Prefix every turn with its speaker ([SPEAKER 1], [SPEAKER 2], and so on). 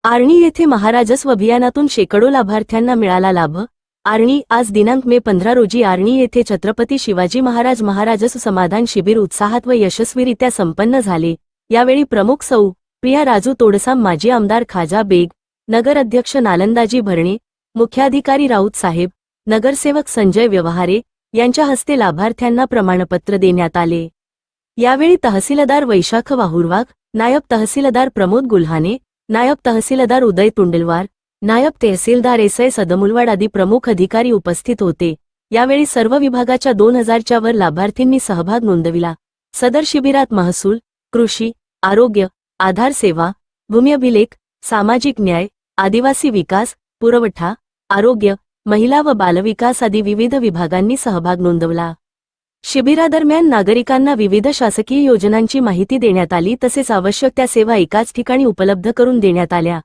[SPEAKER 1] आर्णी येथे महाराजस्व अभियानातून शेकडो लाभार्थ्यांना मिळाला लाभ। आर्णी आज दिनांक मे 15 रोजी आर्णी येथे छत्रपती शिवाजी महाराजस्व समाधान शिबिर उत्साहात व यशस्वीरित्या संपन्न झाले। यावेळी प्रमुख सौ प्रिया राजू तोडसाम, माजी आमदार खाजा बेग, नगर अध्यक्ष नालंदाजी भरणे, मुख्याधिकारी राऊत साहेब, नगरसेवक संजय व्यवहारे यांच्या हस्ते लाभार्थ्यांना प्रमाणपत्र देण्यात आले। यावेळी तहसीलदार वैशाख वाहुरवाग, नायब तहसीलदार प्रमोद गुल्हाने, नायब तहसीलदार उदय तुंडलवार, नायब तहसीलदार एसआय सदमुलवाड आदी प्रमुख अधिकारी उपस्थित होते। यावेळी सर्व विभागाच्या 2000च्या वर लाभार्थींनी सहभाग नोंदविला। सदर शिबिरात महसूल, कृषी, आरोग्य, आधार सेवा, भूमी अभिलेख, सामाजिक न्याय, आदिवासी विकास, पुरवठा, आरोग्य, महिला व बालविकास आदी विविध विभागांनी सहभाग नोंदवला। शिबिरादरम्यान नागरिकांना विविध शासकीय योजनांची माहिती देण्यात आली, तसेच आवश्यक त्या सेवा एकाच ठिकाणी उपलब्ध करून देण्यात आल्या।